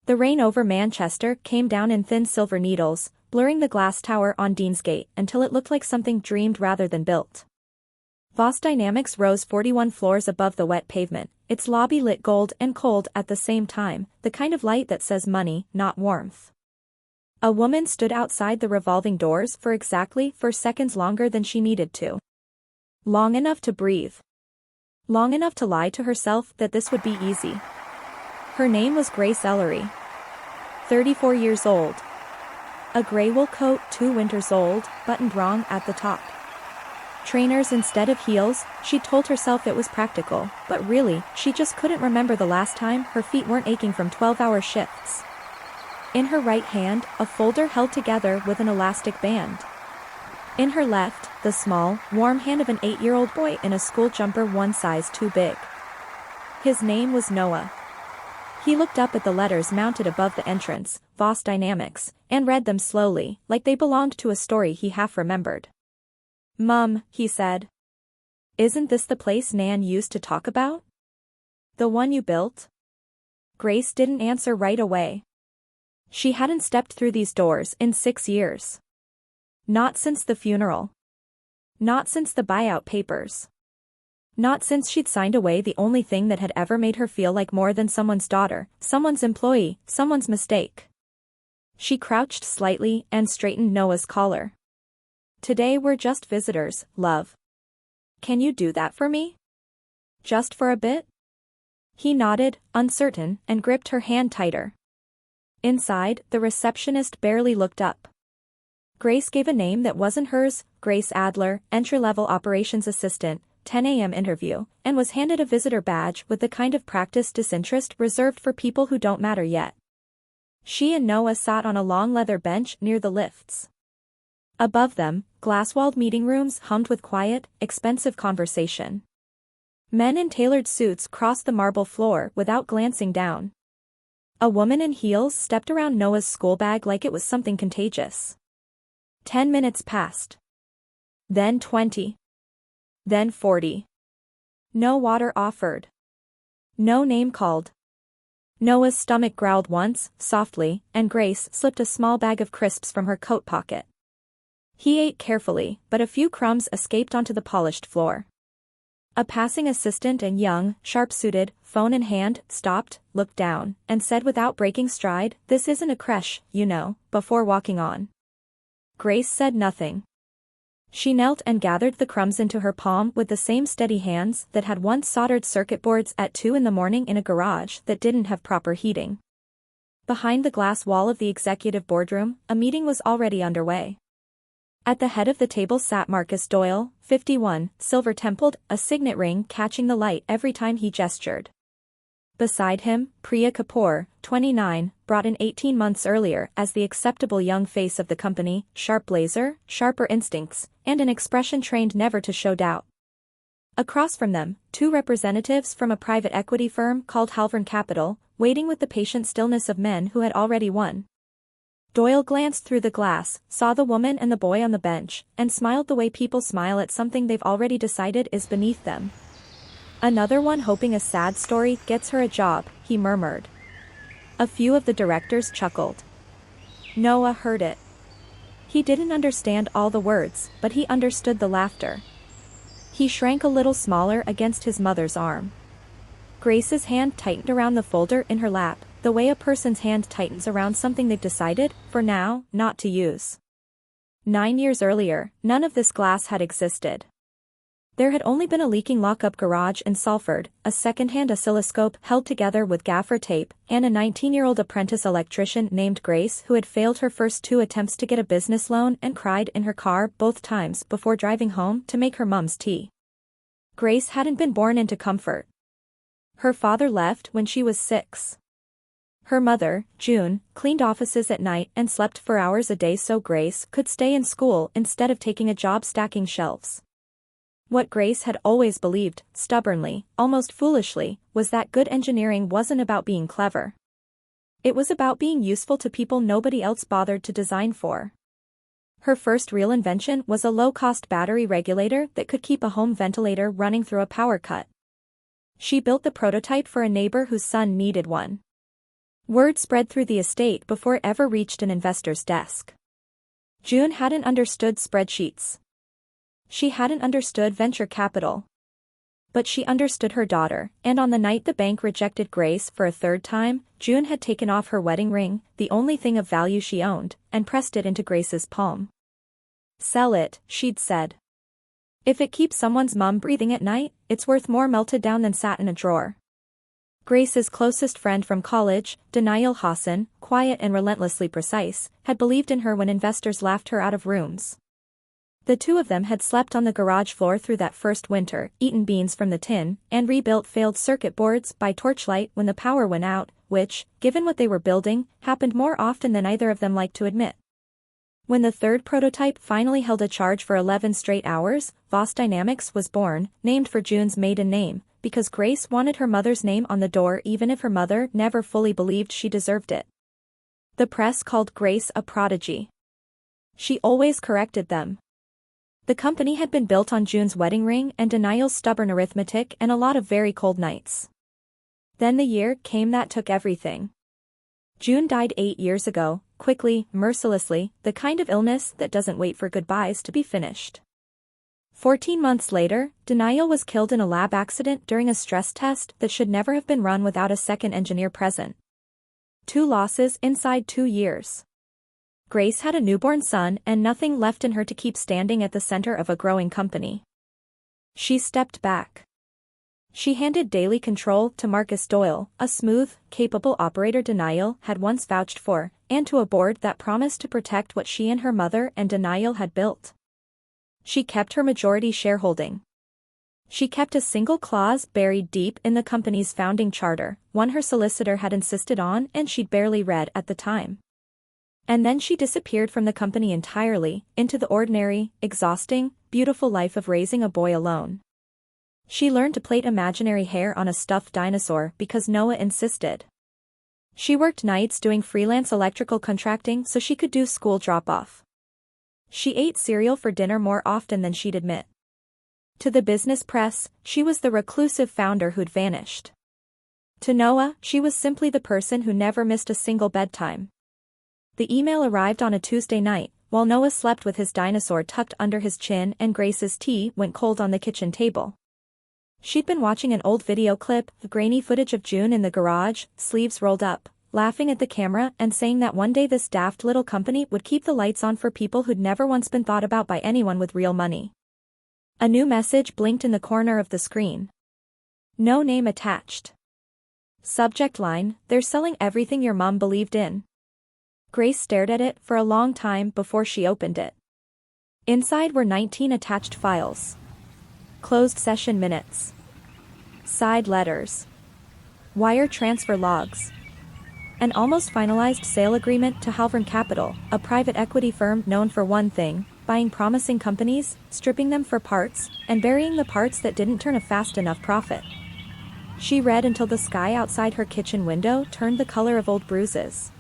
The rain over Manchester came down in thin silver needles, blurring the glass tower on Deansgate until it looked like something dreamed rather than built. Voss Dynamics rose 41 floors above the wet pavement, its lobby lit gold and cold at the same time, the kind of light that says money, not warmth. A woman stood outside the revolving doors for exactly 4 seconds longer than she needed to. Long enough to breathe. Long enough to lie to herself that this would be easy. Her name was Grace Ellery. 34 years old. A gray wool coat 2 winters old, buttoned wrong at the top. Trainers instead of heels, she told herself it was practical, but really, she just couldn't remember the last time her feet weren't aching from 12-hour shifts. In her right hand, a folder held together with an elastic band. In her left, the small, warm hand of an 8-year-old boy in a school jumper 1 size too big. His name was Noah. He looked up at the letters mounted above the entrance, Voss Dynamics, and read them slowly, like they belonged to a story he half remembered. "Mum," he said. "Isn't this the place Nan used to talk about? The one you built?" Grace didn't answer right away. She hadn't stepped through these doors in 6 years. Not since the funeral. Not since the buyout papers. Not since she'd signed away the only thing that had ever made her feel like more than someone's daughter, someone's employee, someone's mistake. She crouched slightly and straightened Noah's collar. "Today we're just visitors, love. Can you do that for me? Just for a bit?" He nodded, uncertain, and gripped her hand tighter. Inside, the receptionist barely looked up. Grace gave a name that wasn't hers, Grace Adler, entry-level operations assistant, 10 a.m. interview, and was handed a visitor badge with the kind of practiced disinterest reserved for people who don't matter yet. She and Noah sat on a long leather bench near the lifts. Above them, glass-walled meeting rooms hummed with quiet, expensive conversation. Men in tailored suits crossed the marble floor without glancing down. A woman in heels stepped around Noah's school bag like it was something contagious. 10 minutes passed. Then 20. Then 40. No water offered. No name called. Noah's stomach growled once, softly, and Grace slipped a small bag of crisps from her coat pocket. He ate carefully, but a few crumbs escaped onto the polished floor. A passing assistant and young, sharp-suited, phone in hand, stopped, looked down, and said without breaking stride, "This isn't a creche, you know," before walking on. Grace said nothing. She knelt and gathered the crumbs into her palm with the same steady hands that had once soldered circuit boards at 2 in the morning in a garage that didn't have proper heating. Behind the glass wall of the executive boardroom, a meeting was already underway. At the head of the table sat Marcus Doyle, 51, silver-templed, a signet ring catching the light every time he gestured. Beside him, Priya Kapoor, 29, brought in 18 months earlier as the acceptable young face of the company, sharp blazer, sharper instincts, and an expression trained never to show doubt. Across from them, 2 representatives from a private equity firm called Halvern Capital, waiting with the patient stillness of men who had already won. Doyle glanced through the glass, saw the woman and the boy on the bench, and smiled the way people smile at something they've already decided is beneath them. "Another one hoping a sad story gets her a job," he murmured. A few of the directors chuckled. Noah heard it. He didn't understand all the words, but he understood the laughter. He shrank a little smaller against his mother's arm. Grace's hand tightened around the folder in her lap, the way a person's hand tightens around something they've decided, for now, not to use. 9 years earlier, none of this glass had existed. There had only been a leaking lock-up garage in Salford, a second-hand oscilloscope held together with gaffer tape, and a 19-year-old apprentice electrician named Grace who had failed her first 2 attempts to get a business loan and cried in her car both times before driving home to make her mum's tea. Grace hadn't been born into comfort. Her father left when she was 6. Her mother, June, cleaned offices at night and slept for hours a day so Grace could stay in school instead of taking a job stacking shelves. What Grace had always believed, stubbornly, almost foolishly, was that good engineering wasn't about being clever. It was about being useful to people nobody else bothered to design for. Her first real invention was a low-cost battery regulator that could keep a home ventilator running through a power cut. She built the prototype for a neighbor whose son needed one. Word spread through the estate before it ever reached an investor's desk. June hadn't understood spreadsheets. She hadn't understood venture capital. But she understood her daughter, and on the night the bank rejected Grace for a third time, June had taken off her wedding ring, the only thing of value she owned, and pressed it into Grace's palm. "Sell it," she'd said. "If it keeps someone's mum breathing at night, it's worth more melted down than sat in a drawer." Grace's closest friend from college, Daniel Hassan, quiet and relentlessly precise, had believed in her when investors laughed her out of rooms. The two of them had slept on the garage floor through that first winter, eaten beans from the tin, and rebuilt failed circuit boards by torchlight when the power went out, which, given what they were building, happened more often than either of them liked to admit. When the third prototype finally held a charge for 11 straight hours, Voss Dynamics was born, named for June's maiden name, because Grace wanted her mother's name on the door even if her mother never fully believed she deserved it. The press called Grace a prodigy. She always corrected them. The company had been built on June's wedding ring and Daniel's stubborn arithmetic and a lot of very cold nights. Then the year came that took everything. June died 8 years ago, quickly, mercilessly, the kind of illness that doesn't wait for goodbyes to be finished. 14 months later, Daniel was killed in a lab accident during a stress test that should never have been run without a second engineer present. 2 losses inside 2 years. Grace had a newborn son and nothing left in her to keep standing at the center of a growing company. She stepped back. She handed daily control to Marcus Doyle, a smooth, capable operator Daniel had once vouched for, and to a board that promised to protect what she and her mother and Daniel had built. She kept her majority shareholding. She kept a single clause buried deep in the company's founding charter, one her solicitor had insisted on and she'd barely read at the time. And then she disappeared from the company entirely, into the ordinary, exhausting, beautiful life of raising a boy alone. She learned to plait imaginary hair on a stuffed dinosaur because Noah insisted. She worked nights doing freelance electrical contracting so she could do school drop-off. She ate cereal for dinner more often than she'd admit. To the business press, she was the reclusive founder who'd vanished. To Noah, she was simply the person who never missed a single bedtime. The email arrived on a Tuesday night, while Noah slept with his dinosaur tucked under his chin and Grace's tea went cold on the kitchen table. She'd been watching an old video clip, the grainy footage of June in the garage, sleeves rolled up, laughing at the camera and saying that one day this daft little company would keep the lights on for people who'd never once been thought about by anyone with real money. A new message blinked in the corner of the screen. No name attached. Subject line, "They're selling everything your mom believed in." Grace stared at it for a long time before she opened it. Inside were 19 attached files. Closed session minutes. Side letters. Wire transfer logs. An almost finalized sale agreement to Halvern Capital, a private equity firm known for one thing, buying promising companies, stripping them for parts, and burying the parts that didn't turn a fast enough profit. She read until the sky outside her kitchen window turned the color of old bruises.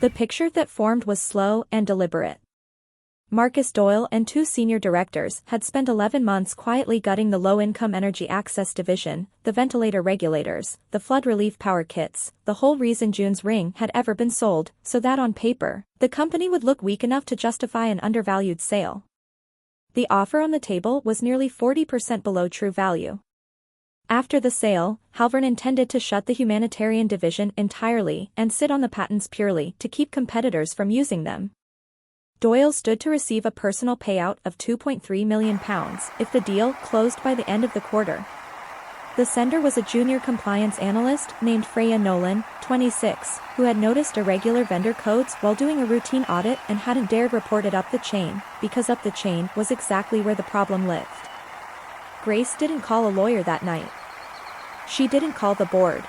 The picture that formed was slow and deliberate. Marcus Doyle and 2 senior directors had spent 11 months quietly gutting the low-income energy access division, the ventilator regulators, the flood relief power kits, the whole reason June's ring had ever been sold, so that on paper, the company would look weak enough to justify an undervalued sale. The offer on the table was nearly 40% below true value. After the sale, Halvern intended to shut the humanitarian division entirely and sit on the patents purely to keep competitors from using them. Doyle stood to receive a personal payout of £2.3 million if the deal closed by the end of the quarter. The sender was a junior compliance analyst named Freya Nolan, 26, who had noticed irregular vendor codes while doing a routine audit and hadn't dared report it up the chain, because up the chain was exactly where the problem lived. Grace didn't call a lawyer that night. She didn't call the board.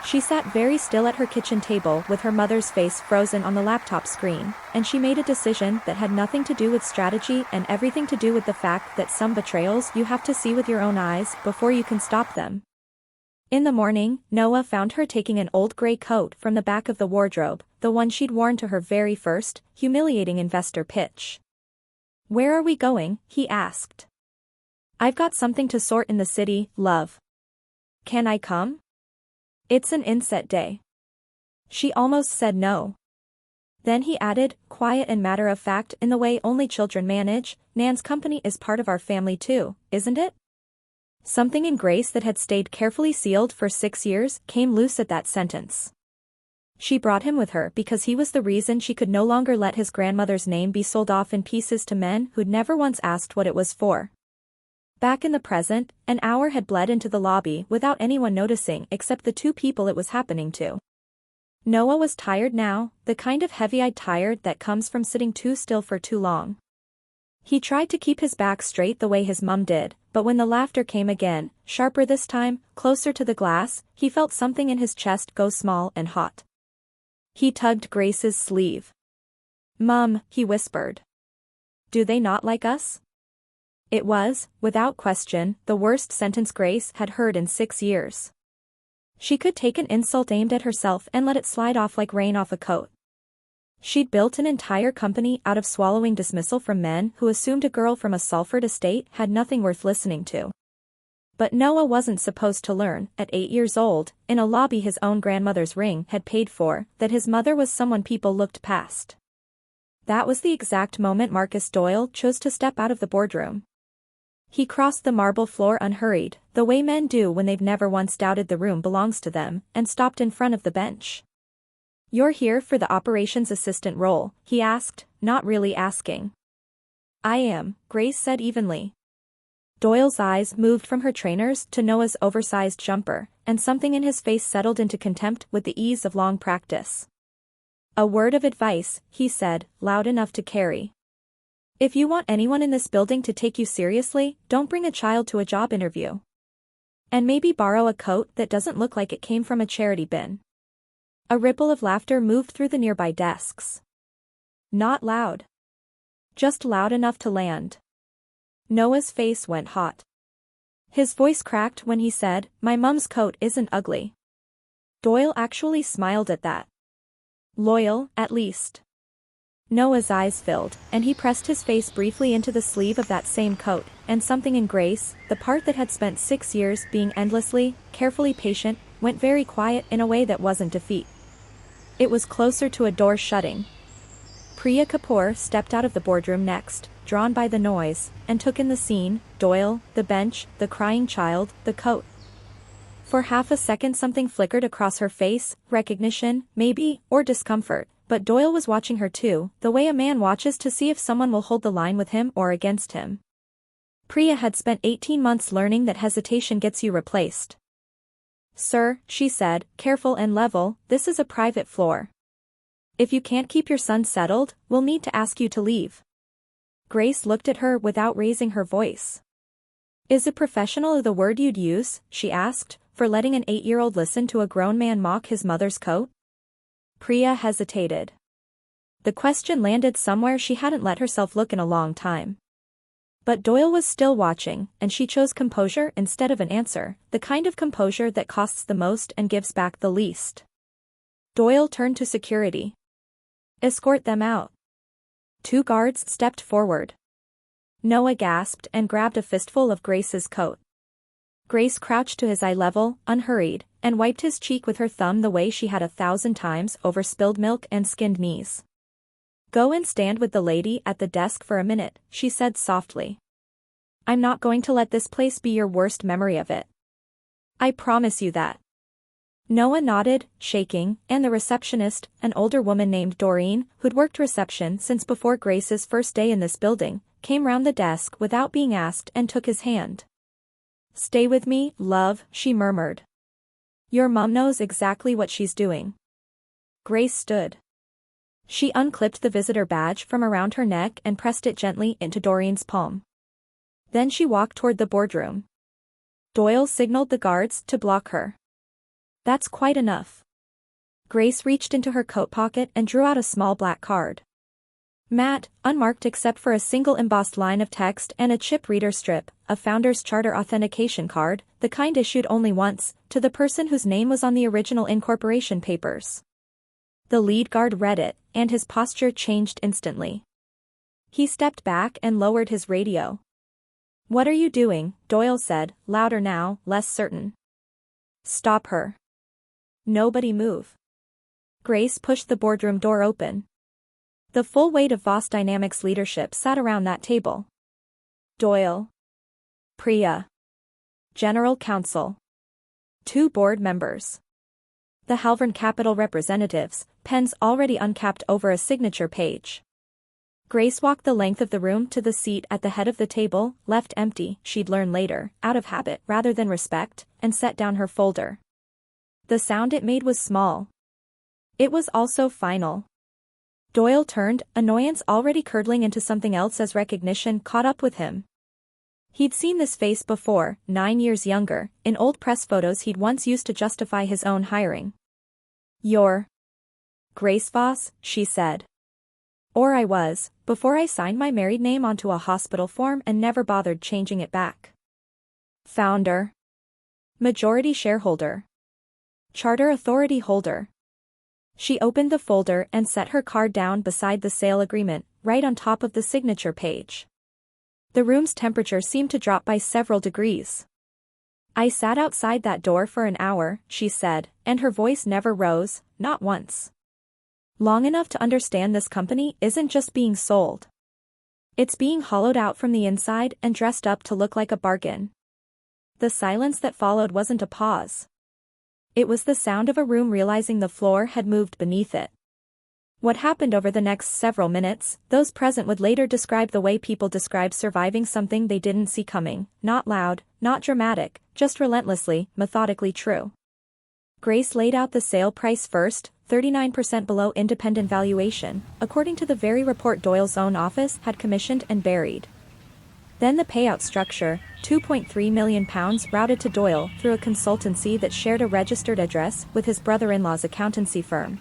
She sat very still at her kitchen table with her mother's face frozen on the laptop screen, and she made a decision that had nothing to do with strategy and everything to do with the fact that some betrayals you have to see with your own eyes before you can stop them. In the morning, Noah found her taking an old gray coat from the back of the wardrobe, the one she'd worn to her very first, humiliating investor pitch. "Where are we going?" he asked. "I've got something to sort in the city, love. Can I come? It's an inset day." She almost said no. Then he added, quiet and matter-of-fact in the way only children manage, Nan's company is part of our family too, isn't it? Something in Grace that had stayed carefully sealed for 6 years came loose at that sentence. She brought him with her because he was the reason she could no longer let his grandmother's name be sold off in pieces to men who'd never once asked what it was for. Back in the present, an hour had bled into the lobby without anyone noticing except the 2 people it was happening to. Noah was tired now, the kind of heavy-eyed tired that comes from sitting too still for too long. He tried to keep his back straight the way his mum did, but when the laughter came again, sharper this time, closer to the glass, he felt something in his chest go small and hot. He tugged Grace's sleeve. "Mum," he whispered. "Do they not like us?" It was, without question, the worst sentence Grace had heard in 6 years. She could take an insult aimed at herself and let it slide off like rain off a coat. She'd built an entire company out of swallowing dismissal from men who assumed a girl from a Salford estate had nothing worth listening to. But Noah wasn't supposed to learn, at 8 years old, in a lobby his own grandmother's ring had paid for, that his mother was someone people looked past. That was the exact moment Marcus Doyle chose to step out of the boardroom. He crossed the marble floor unhurried, the way men do when they've never once doubted the room belongs to them, and stopped in front of the bench. "You're here for the operations assistant role?" he asked, not really asking. "I am," Grace said evenly. Doyle's eyes moved from her trainers to Noah's oversized jumper, and something in his face settled into contempt with the ease of long practice. "A word of advice," he said, loud enough to carry. "If you want anyone in this building to take you seriously, don't bring a child to a job interview. And maybe borrow a coat that doesn't look like it came from a charity bin." A ripple of laughter moved through the nearby desks. Not loud. Just loud enough to land. Noah's face went hot. His voice cracked when he said, "My mum's coat isn't ugly." Doyle actually smiled at that. Loyal, at least. Noah's eyes filled, and he pressed his face briefly into the sleeve of that same coat, and something in Grace, the part that had spent 6 years being endlessly, carefully patient, went very quiet in a way that wasn't defeat. It was closer to a door shutting. Priya Kapoor stepped out of the boardroom next, drawn by the noise, and took in the scene, Doyle, the bench, the crying child, the coat. For half a second something flickered across her face, recognition, maybe, or discomfort, but Doyle was watching her too, the way a man watches to see if someone will hold the line with him or against him. Priya had spent 18 months learning that hesitation gets you replaced. "Sir," she said, careful and level, "this is a private floor. If you can't keep your son settled, we'll need to ask you to leave." Grace looked at her without raising her voice. "Is a professional the word you'd use," she asked, "for letting an 8-year-old listen to a grown man mock his mother's coat?" Priya hesitated. The question landed somewhere she hadn't let herself look in a long time. But Doyle was still watching, and she chose composure instead of an answer, the kind of composure that costs the most and gives back the least. Doyle turned to security. "Escort them out." 2 guards stepped forward. Noah gasped and grabbed a fistful of Grace's coat. Grace crouched to his eye level, unhurried, and wiped his cheek with her thumb the way she had 1,000 times over spilled milk and skinned knees. "Go and stand with the lady at the desk for a minute," she said softly. "I'm not going to let this place be your worst memory of it. I promise you that." Noah nodded, shaking, and the receptionist, an older woman named Doreen, who'd worked reception since before Grace's first day in this building, came round the desk without being asked and took his hand. "Stay with me, love," she murmured. "Your mom knows exactly what she's doing." Grace stood. She unclipped the visitor badge from around her neck and pressed it gently into Doreen's palm. Then she walked toward the boardroom. Doyle signaled the guards to block her. "That's quite enough." Grace reached into her coat pocket and drew out a small black card. Matte, unmarked except for a single embossed line of text and a chip reader strip, a Founder's Charter authentication card, the kind issued only once, to the person whose name was on the original incorporation papers. The lead guard read it, and his posture changed instantly. He stepped back and lowered his radio. "What are you doing?" Doyle said, louder now, less certain. "Stop her. Nobody move." Grace pushed the boardroom door open. The full weight of Voss Dynamics leadership sat around that table. Doyle. Priya. General Counsel. 2 board members. The Halvern Capital representatives, pens already uncapped over a signature page. Grace walked the length of the room to the seat at the head of the table, left empty, she'd learn later, out of habit rather than respect, and set down her folder. The sound it made was small. It was also final. Doyle turned, annoyance already curdling into something else as recognition caught up with him. He'd seen this face before, 9 years younger, in old press photos he'd once used to justify his own hiring. "You're Grace Voss," she said. "Or I was, before I signed my married name onto a hospital form and never bothered changing it back. Founder. Majority shareholder. Charter authority holder." She opened the folder and set her card down beside the sale agreement, right on top of the signature page. The room's temperature seemed to drop by several degrees. "I sat outside that door for an hour," she said, and her voice never rose, not once. "Long enough to understand this company isn't just being sold. It's being hollowed out from the inside and dressed up to look like a bargain." The silence that followed wasn't a pause. It was the sound of a room realizing the floor had moved beneath it. What happened over the next several minutes, those present would later describe the way people describe surviving something they didn't see coming, not loud, not dramatic, just relentlessly, methodically true. Grace laid out the sale price first, 39% below independent valuation, according to the very report Doyle's own office had commissioned and buried. Then the payout structure, £2.3 million routed to Doyle through a consultancy that shared a registered address with his brother-in-law's accountancy firm.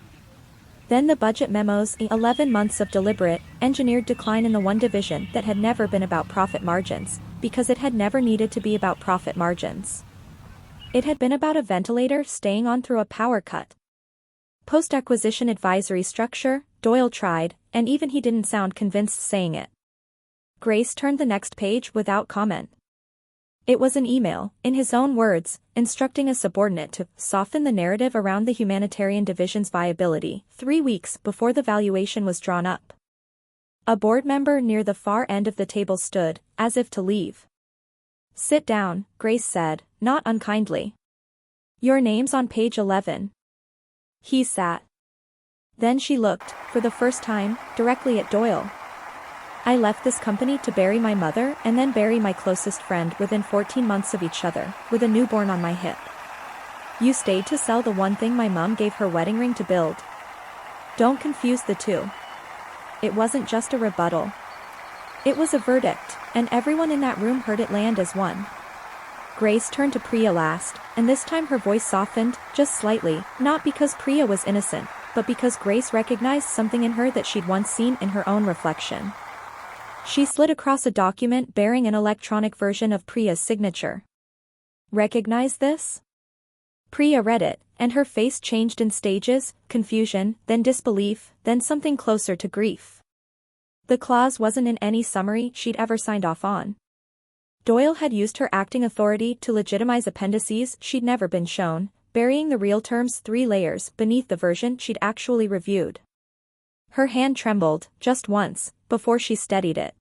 Then the budget memos, 11 months of deliberate, engineered decline in the one division that had never been about profit margins, because it had never needed to be about profit margins. It had been about a ventilator staying on through a power cut. Post-acquisition advisory structure, Doyle tried, and even he didn't sound convinced saying it. Grace turned the next page without comment. It was an email, in his own words, instructing a subordinate to soften the narrative around the humanitarian division's viability, 3 weeks before the valuation was drawn up. A board member near the far end of the table stood, as if to leave. "Sit down," Grace said, not unkindly. "Your name's on page 11. He sat. Then she looked, for the first time, directly at Doyle. "I left this company to bury my mother and then bury my closest friend within 14 months of each other, with a newborn on my hip. You stayed to sell the one thing my mom gave her wedding ring to build. Don't confuse the two." It wasn't just a rebuttal. It was a verdict, and everyone in that room heard it land as one. Grace turned to Priya last, and this time her voice softened, just slightly, not because Priya was innocent, but because Grace recognized something in her that she'd once seen in her own reflection. She slid across a document bearing an electronic version of Priya's signature. "Recognize this?" Priya read it, and her face changed in stages, confusion, then disbelief, then something closer to grief. The clause wasn't in any summary she'd ever signed off on. Doyle had used her acting authority to legitimize appendices she'd never been shown, burying the real terms 3 layers beneath the version she'd actually reviewed. Her hand trembled, just once, before she steadied it.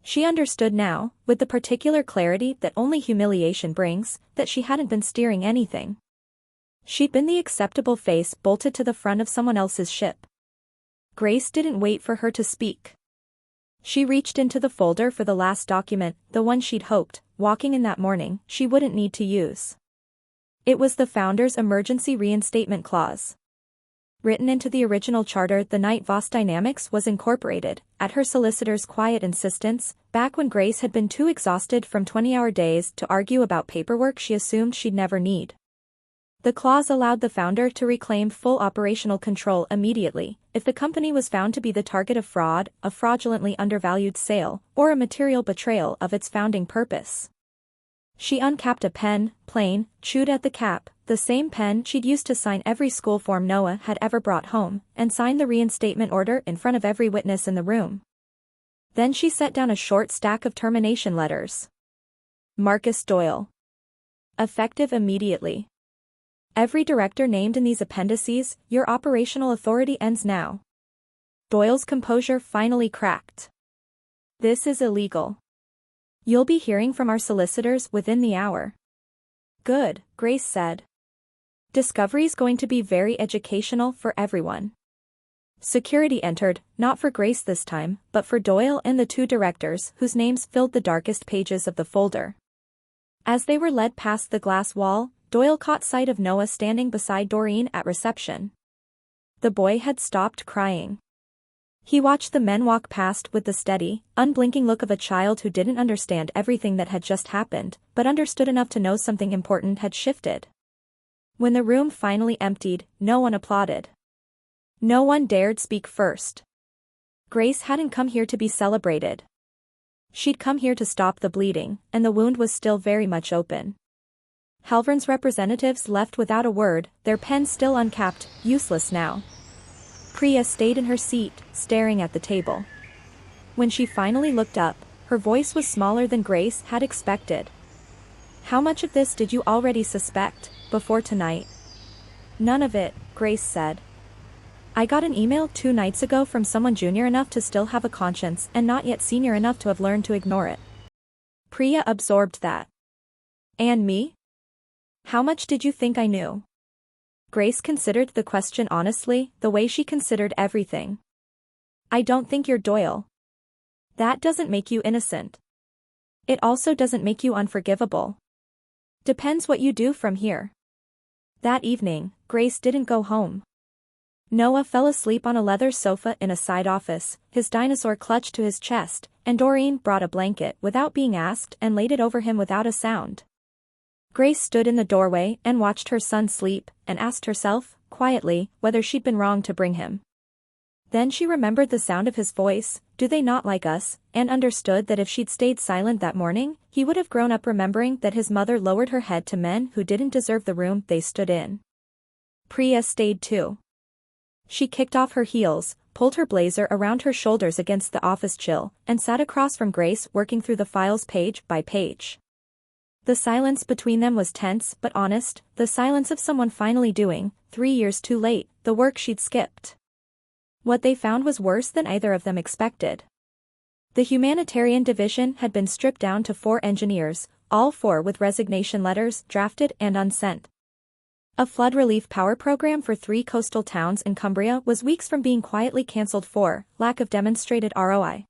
She understood now, with the particular clarity that only humiliation brings, that she hadn't been steering anything. She'd been the acceptable face bolted to the front of someone else's ship. Grace didn't wait for her to speak. She reached into the folder for the last document, the one she'd hoped, walking in that morning, she wouldn't need to use. It was the founder's emergency reinstatement clause. Written into the original charter the night Voss Dynamics was incorporated, at her solicitor's quiet insistence, back when Grace had been too exhausted from 20-hour days to argue about paperwork she assumed she'd never need. The clause allowed the founder to reclaim full operational control immediately, if the company was found to be the target of fraud, a fraudulently undervalued sale, or a material betrayal of its founding purpose. She uncapped a pen, plain, chewed at the cap, the same pen she'd used to sign every school form Noah had ever brought home, and signed the reinstatement order in front of every witness in the room. Then she set down a short stack of termination letters. Marcus Doyle. Effective immediately. Every director named in these appendices, your operational authority ends now. Doyle's composure finally cracked. This is illegal. You'll be hearing from our solicitors within the hour. Good, Grace said. Discovery's going to be very educational for everyone. Security entered, not for Grace this time, but for Doyle and the two directors whose names filled the darkest pages of the folder. As they were led past the glass wall, Doyle caught sight of Noah standing beside Doreen at reception. The boy had stopped crying. He watched the men walk past with the steady, unblinking look of a child who didn't understand everything that had just happened, but understood enough to know something important had shifted. When the room finally emptied, no one applauded. No one dared speak first. Grace hadn't come here to be celebrated. She'd come here to stop the bleeding, and the wound was still very much open. Halvern's representatives left without a word, their pens still uncapped, useless now. Priya stayed in her seat, staring at the table. When she finally looked up, her voice was smaller than Grace had expected. How much of this did you already suspect, before tonight? None of it, Grace said. I got an email 2 nights ago from someone junior enough to still have a conscience and not yet senior enough to have learned to ignore it. Priya absorbed that. And me? How much did you think I knew? Grace considered the question honestly, the way she considered everything. I don't think you're Doyle. That doesn't make you innocent. It also doesn't make you unforgivable. Depends what you do from here. That evening, Grace didn't go home. Noah fell asleep on a leather sofa in a side office, his dinosaur clutched to his chest, and Doreen brought a blanket without being asked and laid it over him without a sound. Grace stood in the doorway and watched her son sleep, and asked herself, quietly, whether she'd been wrong to bring him. Then she remembered the sound of his voice, "Do they not like us?" and understood that if she'd stayed silent that morning, he would have grown up remembering that his mother lowered her head to men who didn't deserve the room they stood in. Priya stayed too. She kicked off her heels, pulled her blazer around her shoulders against the office chill, and sat across from Grace working through the files page by page. The silence between them was tense but honest, the silence of someone finally doing, 3 years too late, the work she'd skipped. What they found was worse than either of them expected. The humanitarian division had been stripped down to 4 engineers, all 4 with resignation letters drafted and unsent. A flood relief power program for 3 coastal towns in Cumbria was weeks from being quietly cancelled for lack of demonstrated ROI.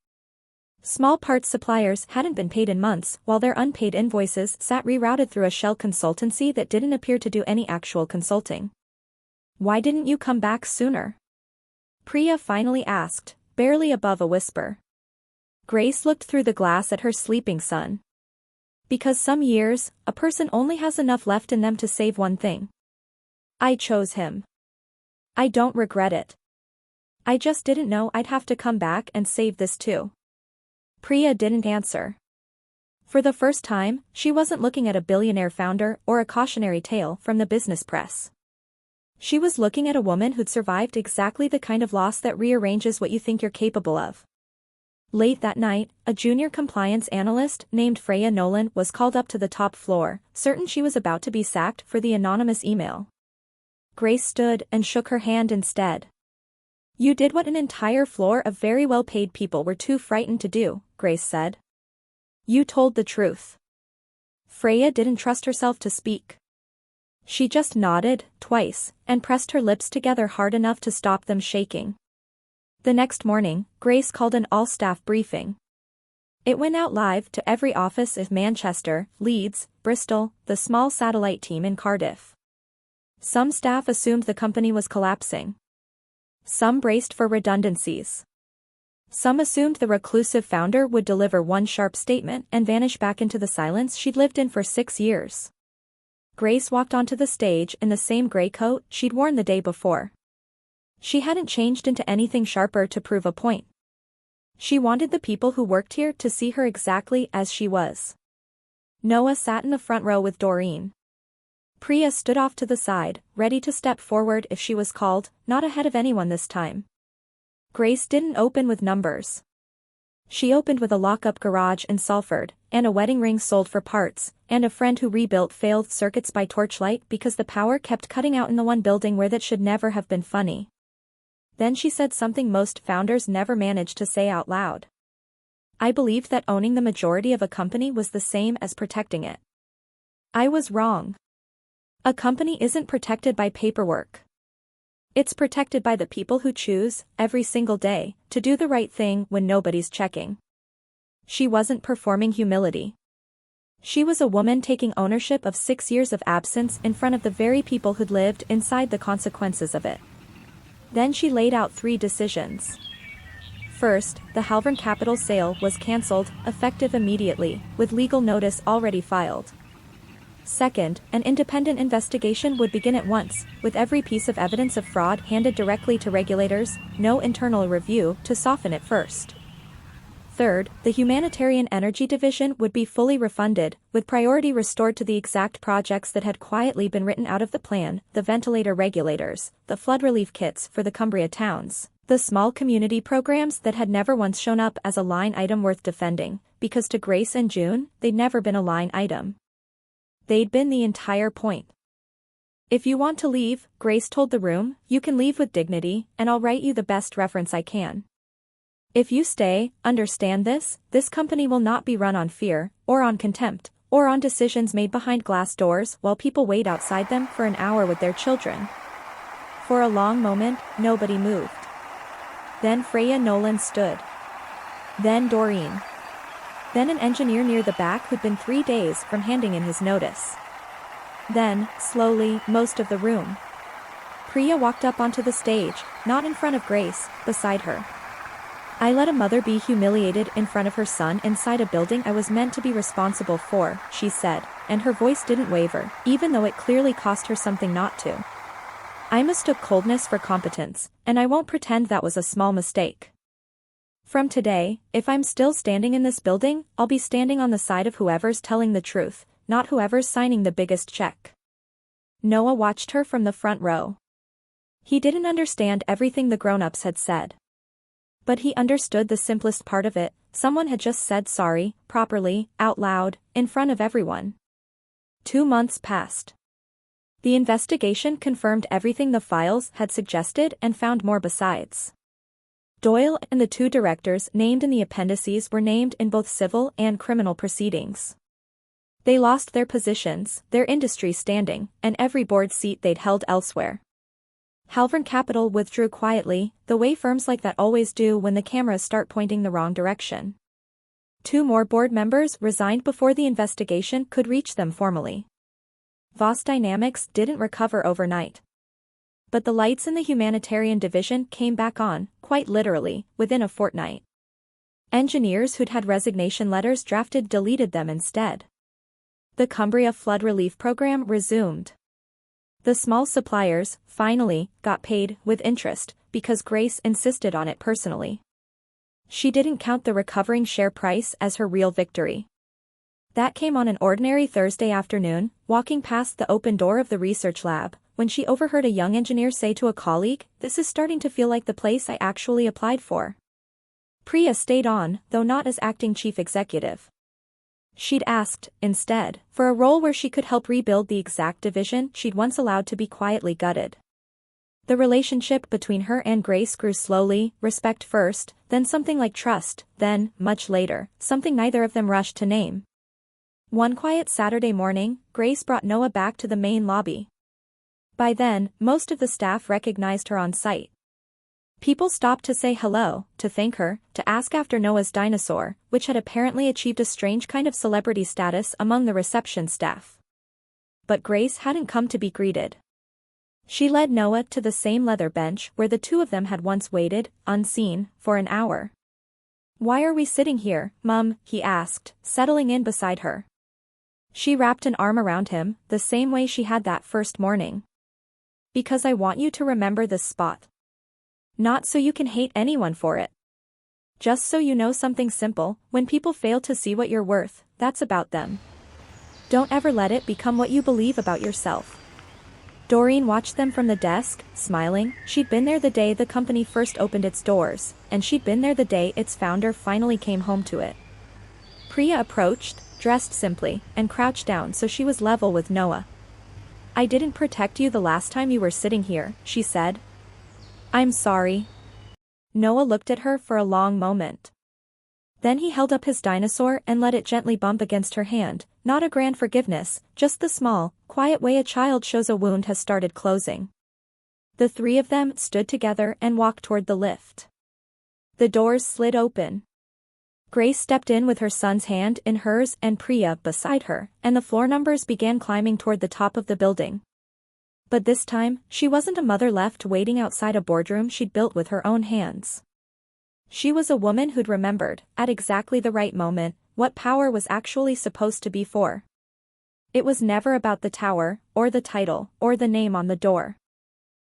Small parts suppliers hadn't been paid in months, while their unpaid invoices sat rerouted through a shell consultancy that didn't appear to do any actual consulting. Why didn't you come back sooner? Priya finally asked, barely above a whisper. Grace looked through the glass at her sleeping son. Because some years, a person only has enough left in them to save one thing. I chose him. I don't regret it. I just didn't know I'd have to come back and save this too. Priya didn't answer. For the first time, she wasn't looking at a billionaire founder or a cautionary tale from the business press. She was looking at a woman who'd survived exactly the kind of loss that rearranges what you think you're capable of. Late that night, a junior compliance analyst named Freya Nolan was called up to the top floor, certain she was about to be sacked for the anonymous email. Grace stood and shook her hand instead. You did what an entire floor of very well-paid people were too frightened to do, Grace said. You told the truth. Freya didn't trust herself to speak. She just nodded, twice, and pressed her lips together hard enough to stop them shaking. The next morning, Grace called an all-staff briefing. It went out live to every office in Manchester, Leeds, Bristol, the small satellite team in Cardiff. Some staff assumed the company was collapsing. Some braced for redundancies. Some assumed the reclusive founder would deliver one sharp statement and vanish back into the silence she'd lived in for 6 years. Grace walked onto the stage in the same gray coat she'd worn the day before. She hadn't changed into anything sharper to prove a point. She wanted the people who worked here to see her exactly as she was. Noah sat in the front row with Doreen. Priya stood off to the side, ready to step forward if she was called, not ahead of anyone this time. Grace didn't open with numbers. She opened with a lock-up garage in Salford, and a wedding ring sold for parts, and a friend who rebuilt failed circuits by torchlight because the power kept cutting out in the one building where that should never have been funny. Then she said something most founders never managed to say out loud. I believed that owning the majority of a company was the same as protecting it. I was wrong. A company isn't protected by paperwork. It's protected by the people who choose, every single day, to do the right thing when nobody's checking. She wasn't performing humility. She was a woman taking ownership of 6 years of absence in front of the very people who'd lived inside the consequences of it. Then she laid out 3 decisions. First, the Halvern Capital sale was cancelled, effective immediately, with legal notice already filed. Second, an independent investigation would begin at once, with every piece of evidence of fraud handed directly to regulators, no internal review to soften it first. Third, the Humanitarian Energy Division would be fully refunded, with priority restored to the exact projects that had quietly been written out of the plan, the ventilator regulators, the flood relief kits for the Cumbria towns, the small community programs that had never once shown up as a line item worth defending, because to Grace and June, they'd never been a line item. They'd been the entire point. If you want to leave, Grace told the room, you can leave with dignity, and I'll write you the best reference I can. If you stay, understand this company will not be run on fear, or on contempt, or on decisions made behind glass doors while people wait outside them for an hour with their children. For a long moment, nobody moved. Then Freya Nolan stood. Then Doreen. Then an engineer near the back who'd been 3 days from handing in his notice. Then, slowly, most of the room. Priya walked up onto the stage, not in front of Grace, beside her. I let a mother be humiliated in front of her son inside a building I was meant to be responsible for, she said, and her voice didn't waver, even though it clearly cost her something not to. I mistook coldness for competence, and I won't pretend that was a small mistake. From today, if I'm still standing in this building, I'll be standing on the side of whoever's telling the truth, not whoever's signing the biggest check. Noah watched her from the front row. He didn't understand everything the grown-ups had said. But he understood the simplest part of it, someone had just said sorry, properly, out loud, in front of everyone. 2 months passed. The investigation confirmed everything the files had suggested and found more besides. Doyle and the 2 directors named in the appendices were named in both civil and criminal proceedings. They lost their positions, their industry standing, and every board seat they'd held elsewhere. Halvern Capital withdrew quietly, the way firms like that always do when the cameras start pointing the wrong direction. 2 more board members resigned before the investigation could reach them formally. Voss Dynamics didn't recover overnight. But the lights in the Humanitarian Division came back on, quite literally, within a fortnight. Engineers who'd had resignation letters drafted deleted them instead. The Cumbria flood relief program resumed. The small suppliers, finally, got paid with interest, because Grace insisted on it personally. She didn't count the recovering share price as her real victory. That came on an ordinary Thursday afternoon, walking past the open door of the research lab, when she overheard a young engineer say to a colleague, "This is starting to feel like the place I actually applied for." Priya stayed on, though not as acting chief executive. She'd asked, instead, for a role where she could help rebuild the exact division she'd once allowed to be quietly gutted. The relationship between her and Grace grew slowly, respect first, then something like trust, then, much later, something neither of them rushed to name. One quiet Saturday morning, Grace brought Noah back to the main lobby. By then, most of the staff recognized her on sight. People stopped to say hello, to thank her, to ask after Noah's dinosaur, which had apparently achieved a strange kind of celebrity status among the reception staff. But Grace hadn't come to be greeted. She led Noah to the same leather bench where the 2 of them had once waited, unseen, for an hour. "Why are we sitting here, Mum?" he asked, settling in beside her. She wrapped an arm around him, the same way she had that first morning. "Because I want you to remember this spot. Not so you can hate anyone for it. Just so you know something simple, when people fail to see what you're worth, that's about them. Don't ever let it become what you believe about yourself." Doreen watched them from the desk, smiling. She'd been there the day the company first opened its doors, and she'd been there the day its founder finally came home to it. Priya approached, dressed simply, and crouched down so she was level with Noah. "I didn't protect you the last time you were sitting here," she said. "I'm sorry." Noah looked at her for a long moment. Then he held up his dinosaur and let it gently bump against her hand, not a grand forgiveness, just the small, quiet way a child shows a wound has started closing. The three of them stood together and walked toward the lift. The doors slid open. Grace stepped in with her son's hand in hers and Priya beside her, and the floor numbers began climbing toward the top of the building. But this time, she wasn't a mother left waiting outside a boardroom she'd built with her own hands. She was a woman who'd remembered, at exactly the right moment, what power was actually supposed to be for. It was never about the tower, or the title, or the name on the door.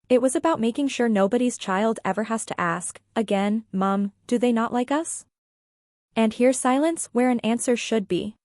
It was about making sure nobody's child ever has to ask, again, "Mom, do they not like us?" And hear silence where an answer should be.